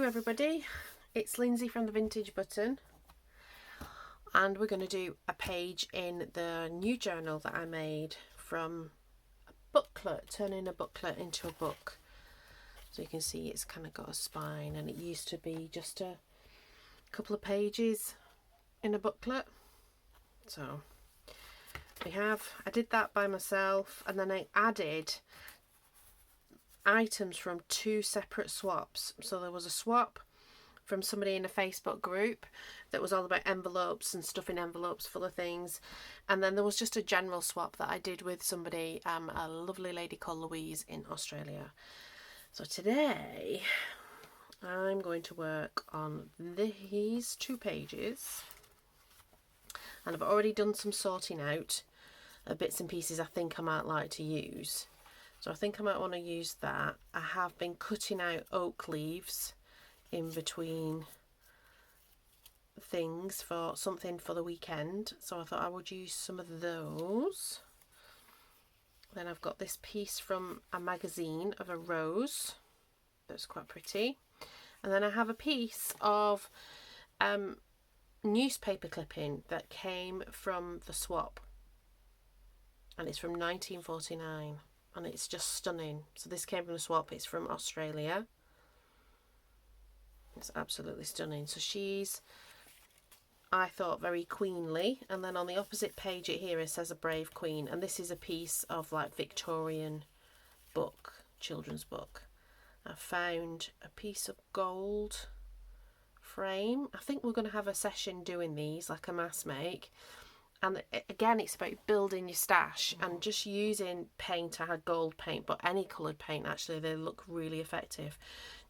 Hello everybody, it's Lindsay from the Vintage Button, and we're going to do a page in the new journal that I made from a booklet, turning a booklet into a book. So you can see it's kind of got a spine, and it used to be just a couple of pages in a booklet. So I did that by myself, and then I added items from two separate swaps. So there was a swap from somebody in a Facebook group that was all about envelopes and stuffing envelopes full of things, and then there was just a general swap that I did with somebody, a lovely lady called Louise in Australia. So today I'm going to work on these two pages, and I've already done some sorting out of bits and pieces I think I might like to use. So I think I might want to use that. I have been cutting out oak leaves in between things for something for the weekend, so I thought I would use some of those. Then I've got this piece from a magazine of a rose that's quite pretty, and then I have a piece of newspaper clipping that came from the swap, and it's from 1949, and it's just stunning. So this came from the swap, it's from Australia. It's absolutely stunning. So she's, I thought, very queenly, and then on the opposite page here it says a brave queen, and this is a piece of like Victorian book, children's book. I found a piece of gold frame. I think we're going to have a session doing these, like a mass make. And again, it's about building your stash and just using paint. I had gold paint, but any coloured paint, actually, they look really effective.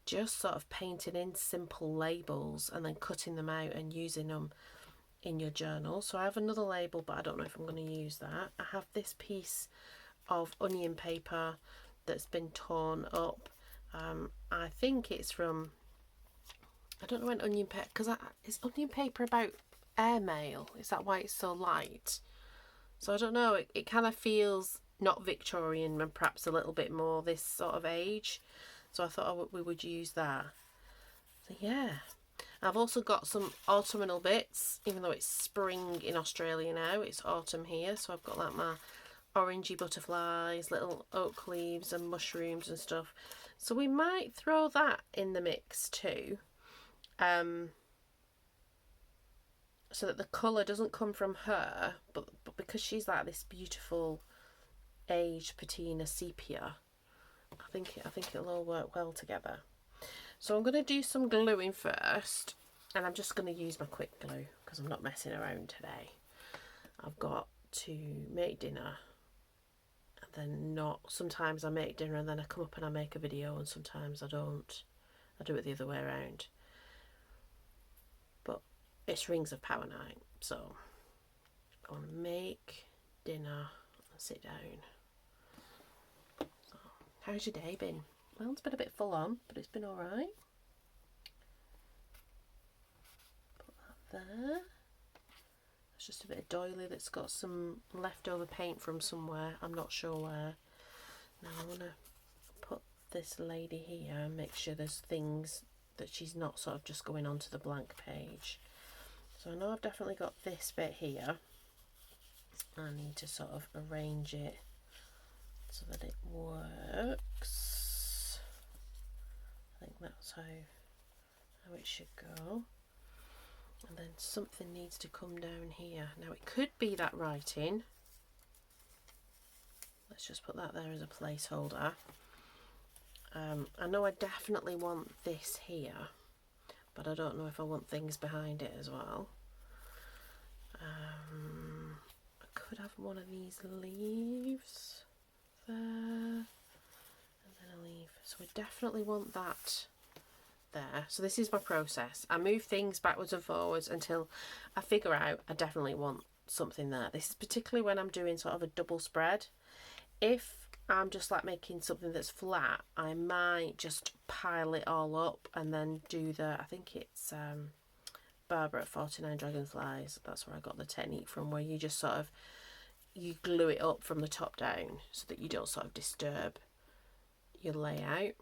Just sort of painting in simple labels and then cutting them out and using them in your journal. So I have another label, but I don't know if I'm going to use that. I have this piece of onion paper that's been torn up. I think it's from, I don't know when onion paper, because is onion paper about airmail? Is that why it's so light? So I don't know, it kind of feels not Victorian and perhaps a little bit more this sort of age. So I thought we would use that. So yeah. I've also got some autumnal bits, even though it's spring in Australia now, it's autumn here. So I've got like my orangey butterflies, little oak leaves and mushrooms and stuff. So we might throw that in the mix too. So that the colour doesn't come from her, but because she's like this beautiful aged patina sepia, I think it'll all work well together. So I'm going to do some gluing first, and I'm just going to use my quick glue because I'm not messing around today. I've got to make dinner, and then not. Sometimes I make dinner and then I come up and I make a video, and sometimes I don't. I do it the other way around. But it's Rings of Power night, so I'm going to make dinner and sit down. So, how's your day been? Well, it's been a bit full on, but it's been alright. Put that there. It's just a bit of doily that's got some leftover paint from somewhere. I'm not sure where. Now I want to put this lady here and make sure there's things that she's not sort of just going onto the blank page. So I know I've definitely got this bit here. I need to sort of arrange it so that it works. I think that's how it should go. And then something needs to come down here. Now it could be that writing. Let's just put that there as a placeholder. I know I definitely want this here, but I don't know if I want things behind it as well. I could have one of these leaves there, and then a leaf. So I definitely want that there. So this is my process. I move things backwards and forwards until I figure out I definitely want something there. This is particularly when I'm doing sort of a double spread. If I'm just like making something that's flat, I might just pile it all up and then do I think it's Barbara at 49 Dragonflies. That's where I got the technique from, where you just sort of, you glue it up from the top down so that you don't sort of disturb your layout.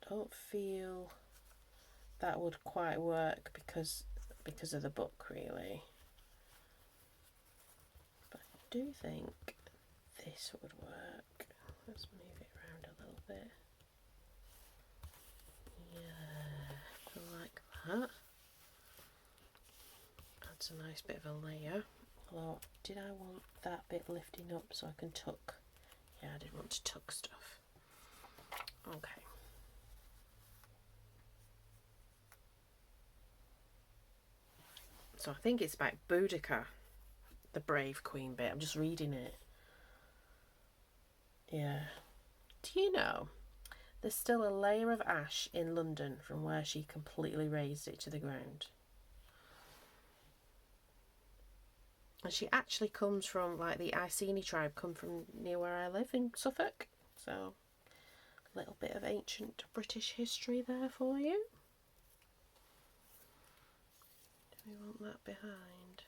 don't feel that would quite work because of the book, really. But I do think this would work. Let's move it around a little bit. Yeah, I like that. Adds a nice bit of a layer. Although, did I want that bit lifting up so I can tuck? Yeah, I did want to tuck stuff. Okay. So I think it's about Boudica, the brave queen bit. I'm just reading it. Yeah. Do you know, there's still a layer of ash in London from where she completely razed it to the ground. And she actually comes from, like, the Iceni tribe come from near where I live in Suffolk. So, a little bit of ancient British history there for you. Do we want that behind?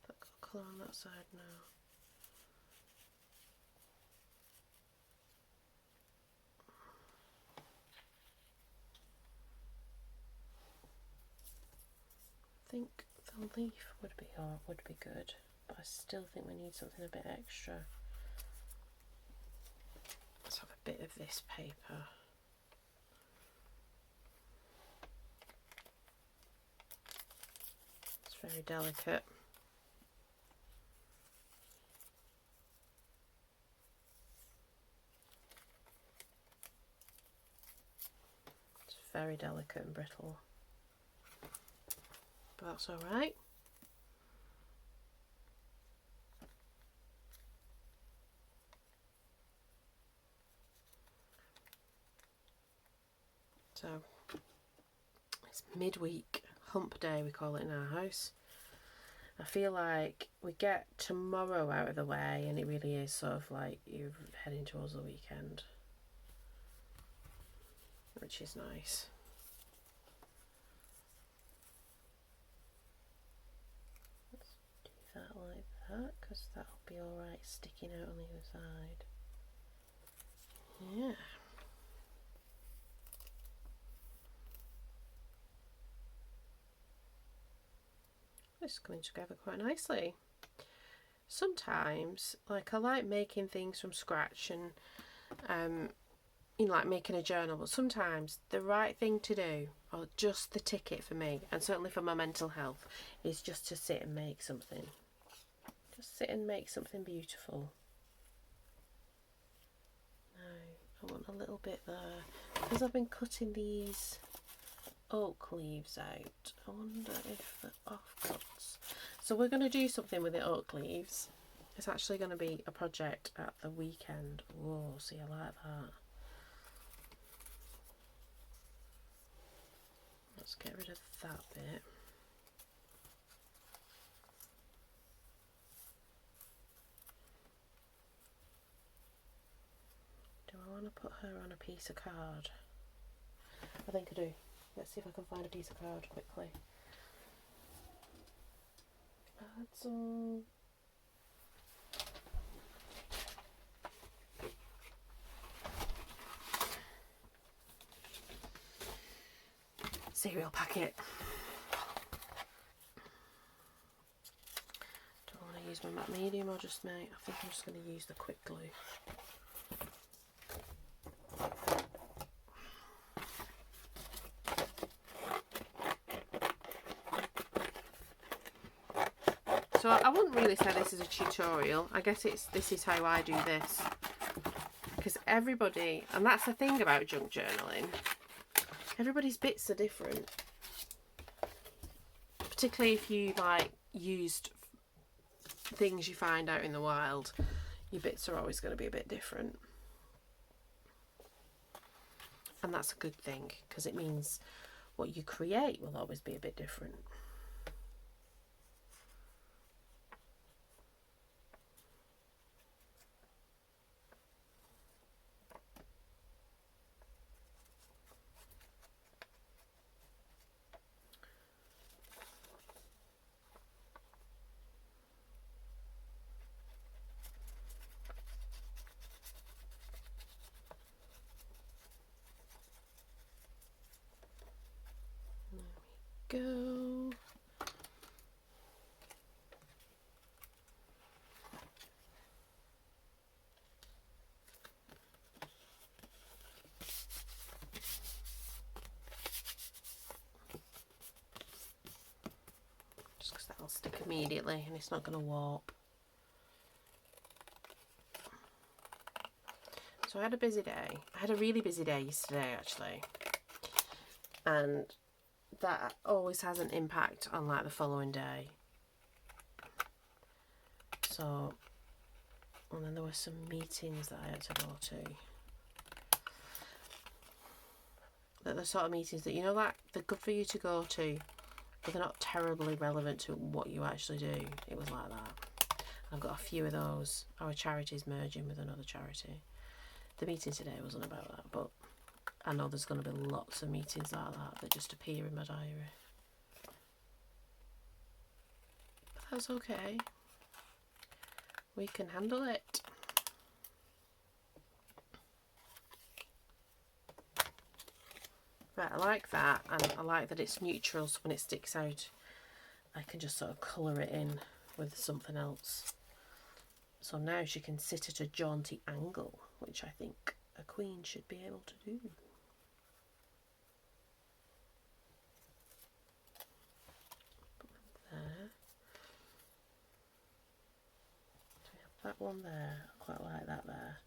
That got colour on that side now. I think the leaf would be good, but I still think we need something a bit extra. Let's have a bit of this paper. It's very delicate. It's very delicate and brittle, but that's all right. So it's midweek, hump day we call it in our house. I feel like we get tomorrow out of the way and it really is sort of like you're heading towards the weekend, which is nice. Let's do that like that, because that'll be alright sticking out on the other side. Yeah. This is coming together quite nicely. Sometimes, like, I like making things from scratch and you know, like making a journal, but sometimes the right thing to do, or just the ticket for me, and certainly for my mental health, is just to sit and make something. Just sit and make something beautiful. No, I want a little bit there. Because I've been cutting these oak leaves out, I wonder if the offcuts. So we're going to do something with the oak leaves. It's actually going to be a project at the weekend. Whoa, see, I like that. Let's get rid of that bit. Do I want to put her on a piece of card? I think I do. Let's see if I can find a piece of card quickly. Add some. Cereal packet. Do I want to use my matte medium or just my? I think I'm just going to use the quick glue. So I wouldn't really say this is a tutorial. I guess this is how I do this. Because everybody, and that's the thing about junk journaling, everybody's bits are different. Particularly if you like used things you find out in the wild, your bits are always going to be a bit different. And that's a good thing, because it means what you create will always be a bit different. go. Just because that'll stick immediately and it's not going to warp. So I had a busy day. I had a really busy day yesterday actually. And that always has an impact on like the following day. So, and then there were some meetings that I had to go to. They're the sort of meetings that, you know, like they're good for you to go to, but they're not terribly relevant to what you actually do. It was like that. I've got a few of those. Our charity's merging with another charity. The meeting today wasn't about that, but I know there's going to be lots of meetings like that just appear in my diary. But that's okay. We can handle it. Right, I like that, and I like that it's neutral, so when it sticks out I can just sort of colour it in with something else. So now she can sit at a jaunty angle, which I think a queen should be able to do. There. So we have that one there. I quite like that there.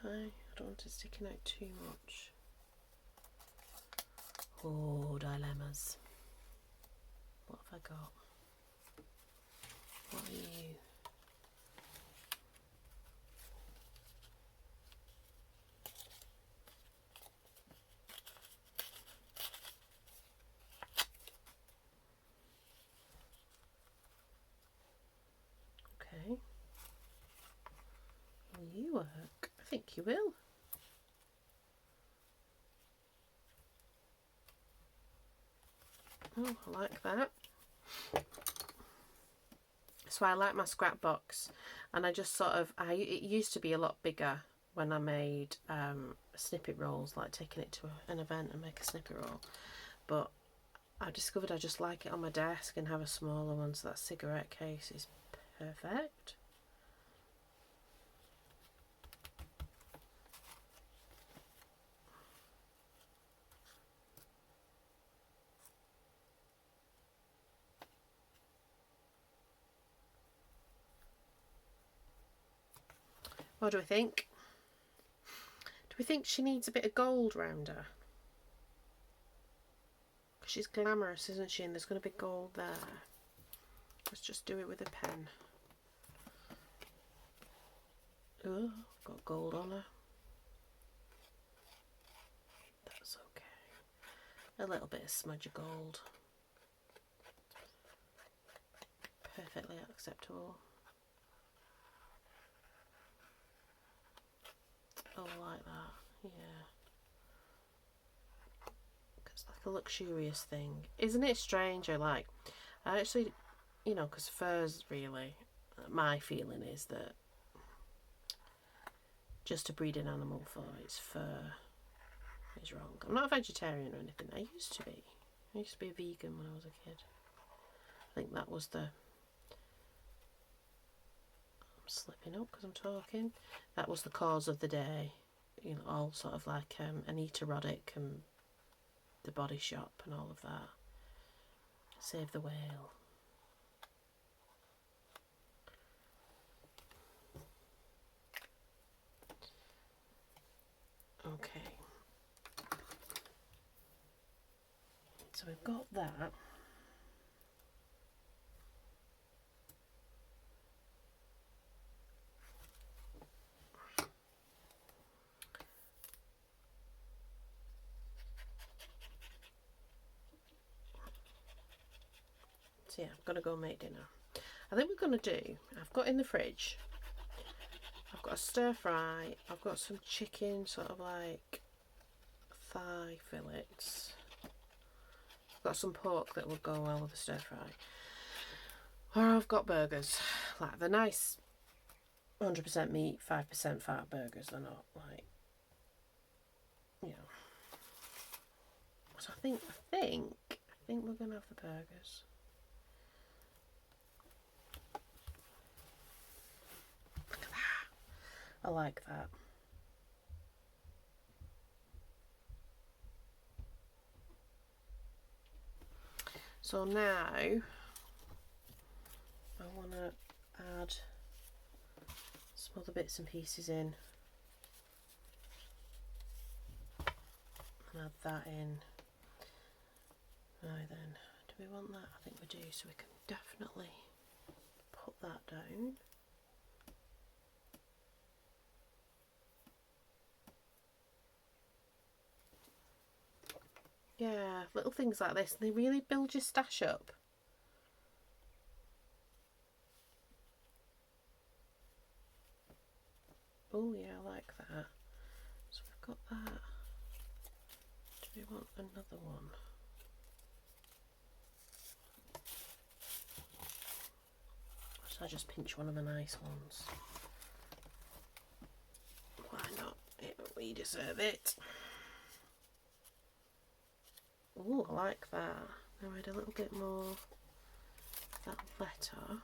I don't want it sticking out too much. Oh, dilemmas. What have I got? What are you? Okay. Will you work? I think you will. Oh, I like that. So I like my scrap box, and I just sort of, it used to be a lot bigger when I made snippet rolls, like taking it to an event and make a snippet roll. But I discovered I just like it on my desk and have a smaller one, so that cigarette case is perfect. What do we think? Do we think she needs a bit of gold round her? Because she's glamorous, isn't she? And there's going to be gold there. Let's just do it with a pen. Oh, got gold on her. That's okay. A little bit of smudge of gold. Perfectly acceptable. Oh, I like that. Yeah. It's like a luxurious thing. Isn't it strange? I actually, you know, because furs really, my feeling is that just a breeding animal for its fur is wrong. I'm not a vegetarian or anything. I used to be. I used to be a vegan when I was a kid. I think that was the... I'm slipping up because I'm talking. That was the cause of the day. You know, all sort of like Anita Roddick and The Body Shop and all of that. Save the whale. Okay. So we've got that. So yeah, I'm going to go make dinner. I think we're going to do, I've got in the fridge, I've got a stir fry, I've got some chicken, sort of like thigh fillets. I've got some pork that would go well with the stir fry. Or I've got burgers, like the nice 100% meat, 5% fat burgers. They're not like So I think we're gonna have the burgers. Look at that. I like that. So now I want to add some other bits and pieces in. And add that in. Right then, do we want that? I think we do, so we can definitely put that down. Yeah, little things like this, they really build your stash up. Oh yeah, I like that. So we've got that. Do we want another one? So I just pinch one of the nice ones. Why not? We deserve it. Oh, I like that. Now add a little bit more of that letter.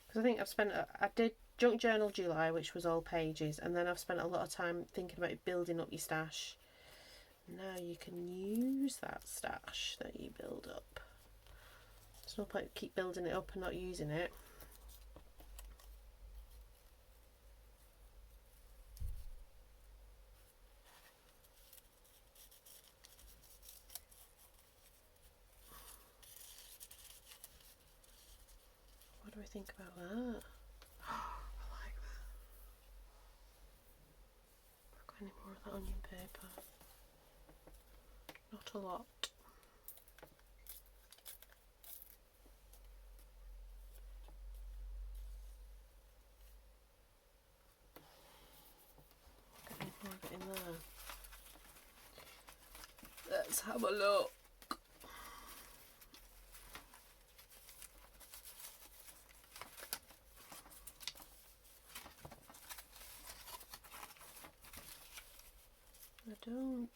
Because I think I've spent, I did Junk Journal July, which was all pages, and then I've spent a lot of time thinking about building up your stash. Now you can use that stash that you build up. There's no point keep building it up and not using it. What do we think about that? I like that. I've got any more of that onion paper? Not a lot. Got any more of it in there? Let's have a look. I don't.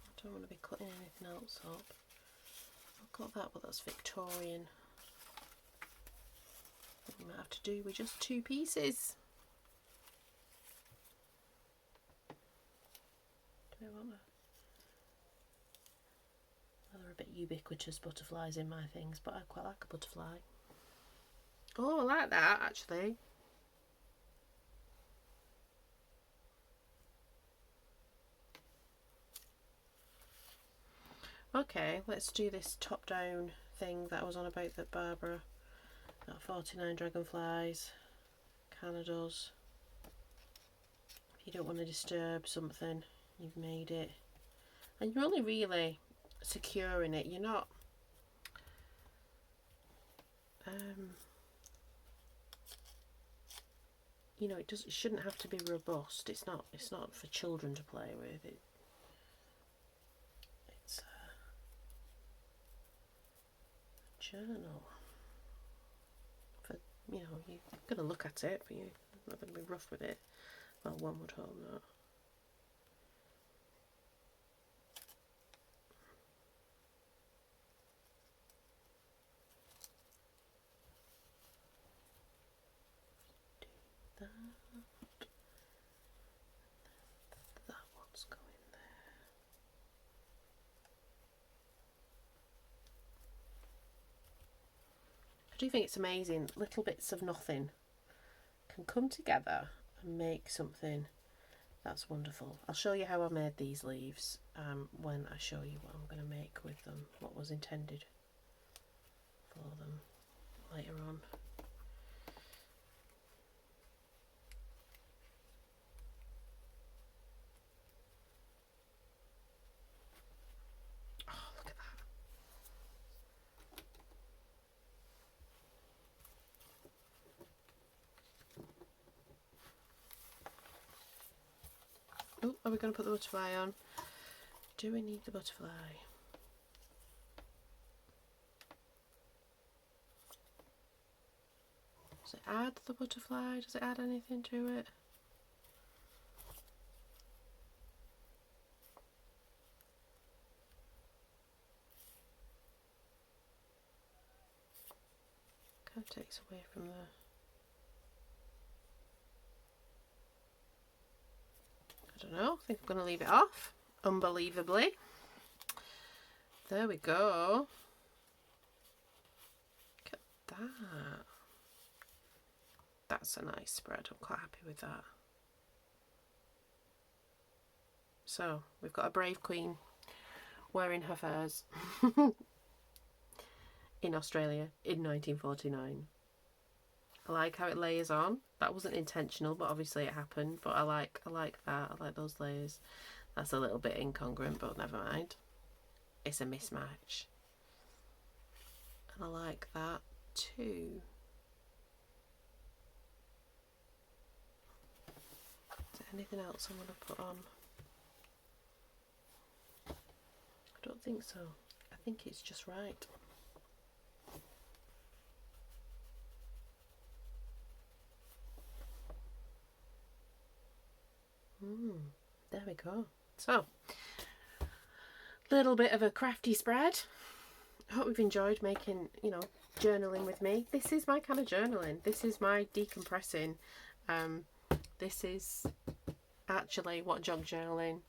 I don't want to be cutting anything else up. I've got that, but that's Victorian. We might have to do with just 2 pieces. Do I want to? Well, they're a bit ubiquitous butterflies in my things, but I quite like a butterfly. Oh, I like that actually. Okay, let's do this top down thing that I was on about that Barbara got 49 dragonflies, Canadas. If you don't want to disturb something, you've made it. And you're only really securing it, you're not you know, it shouldn't have to be robust. It's not for children to play with. It's a journal. For, you know, you're going to look at it, but you're not going to be rough with it. Well, one would hope not. Do that. That one's going there. I do think it's amazing. Little bits of nothing can come together and make something that's wonderful. I'll show you how I made these leaves when I show you what I'm going to make with them, what was intended for them later on. Oh, are we going to put the butterfly on? Do we need the butterfly? Does it add the butterfly? Does it add anything to it? Kind of takes away from the... I don't know. I think I'm going to leave it off. Unbelievably. There we go. Look at that. That's a nice spread. I'm quite happy with that. So, we've got a brave queen wearing her furs in Australia in 1949. I like how it layers on. That wasn't intentional, but obviously it happened. But I like that. I like those layers. That's a little bit incongruent, but never mind. It's a mismatch. And I like that too. Is there anything else I'm going to put on? I don't think so. I think it's just right. There we go. So, little bit of a crafty spread. I hope you've enjoyed making, you know, journaling with me. This is my kind of journaling. This is my decompressing. This is actually what jog journaling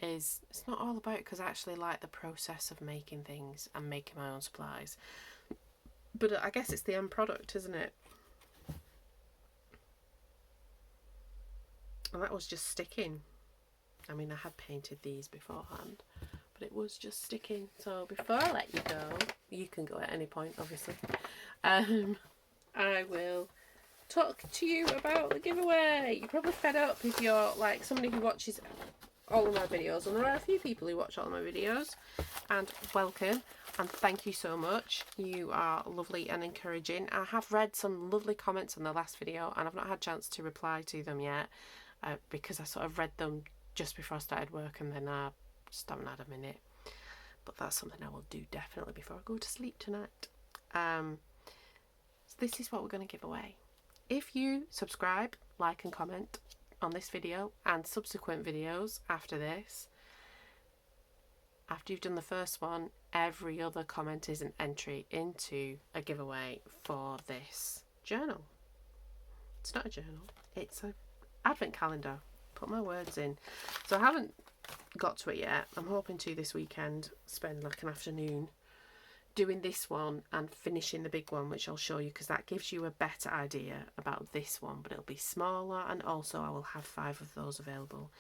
is. It's not all about, because I actually like the process of making things and making my own supplies. But I guess it's the end product, isn't it? And that was just sticking. I mean, I had painted these beforehand, but it was just sticking. So before I let you go, you can go at any point, obviously. I will talk to you about the giveaway. You're probably fed up if you're like somebody who watches all of my videos, and there are a few people who watch all of my videos, and welcome and thank you so much. You are lovely and encouraging. I have read some lovely comments on the last video and I've not had a chance to reply to them yet, because I sort of read them just before I started work and then I just haven't had a minute. But that's something I will do definitely before I go to sleep tonight. So this is what we're going to give away. If you subscribe, like and comment on this video and subsequent videos after this, after you've done the first one, every other comment is an entry into a giveaway for this journal. It's not a journal, it's an advent calendar. Put my words in. So I haven't got to it yet. I'm hoping to this weekend spend like an afternoon doing this one and finishing the big one, which I'll show you, because that gives you a better idea about this one, but it'll be smaller, and also I will have 5 of those available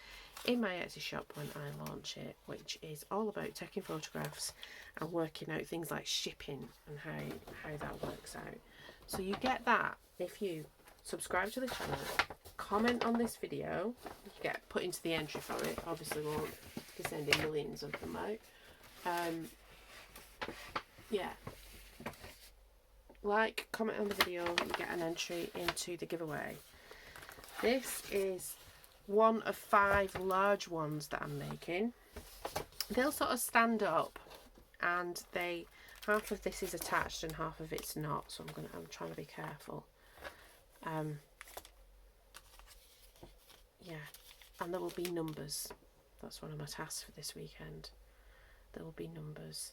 in my Etsy shop when I launch it, which is all about taking photographs and working out things like shipping and how that works out. So you get that if you subscribe to the channel, comment on this video, you get put into the entry for it. Obviously won't be sending millions of them out. Yeah, like, comment on the video, you get an entry into the giveaway. This is one of 5 large ones that I'm making. They'll sort of stand up, and half of this is attached and half of it's not, so I'm trying to be careful. Yeah, and there will be numbers. That's one of my tasks for this weekend. There will be numbers.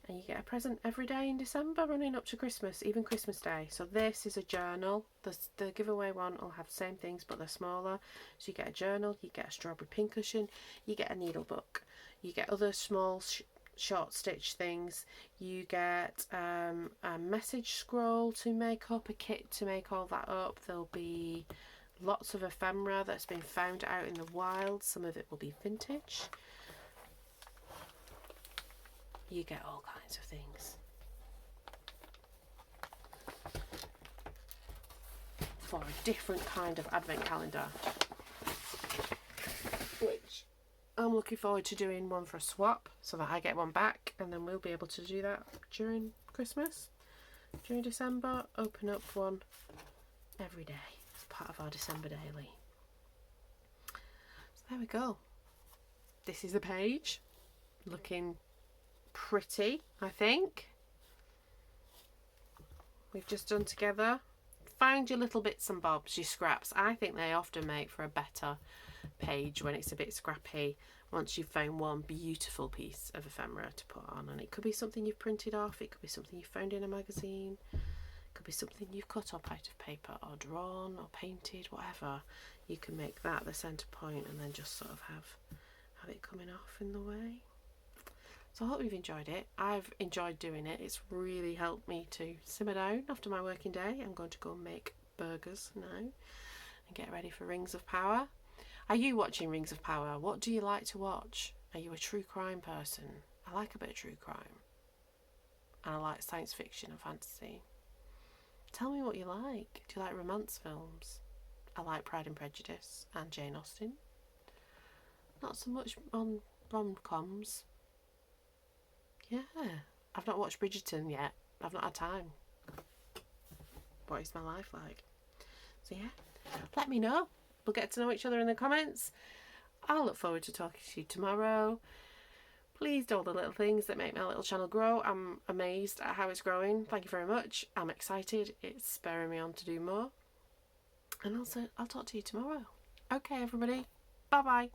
And you get a present every day in December running up to Christmas, even Christmas Day. So this is a journal. The giveaway one will have the same things, but they're smaller. So you get a journal, you get a strawberry pincushion, you get a needle book, you get other small short stitch things, you get a message scroll to make up, a kit to make all that up. There'll be lots of ephemera that's been found out in the wild. Some of it will be vintage. You get all kinds of things for a different kind of advent calendar, which I'm looking forward to doing one for a swap so that I get one back, and then we'll be able to do that during Christmas, during December, open up one every day as part of our December daily. So there we go. This is the page. Looking pretty, I think. We've just done together. Find your little bits and bobs, your scraps. I think they often make for a better page when it's a bit scrappy, once you've found one beautiful piece of ephemera to put on. And it could be something you've printed off, it could be something you found in a magazine, it could be something you've cut up out of paper or drawn or painted, whatever. You can make that the centre point and then just sort of have it coming off in the way. So I hope you've enjoyed it. I've enjoyed doing it. It's really helped me to simmer down after my working day. I'm going to go and make burgers now and get ready for Rings of Power. Are you watching Rings of Power? What do you like to watch? Are you a true crime person? I like a bit of true crime. And I like science fiction and fantasy. Tell me what you like. Do you like romance films? I like Pride and Prejudice and Jane Austen. Not so much on rom-coms. Yeah, I've not watched Bridgerton yet. I've not had time. What is my life like? So yeah, let me know. We'll get to know each other in the comments. I'll look forward to talking to you tomorrow. Please do all the little things that make my little channel grow. I'm amazed at how it's growing. Thank you very much. I'm excited. It's spurring me on to do more. And also, I'll talk to you tomorrow. Okay, everybody. Bye-bye.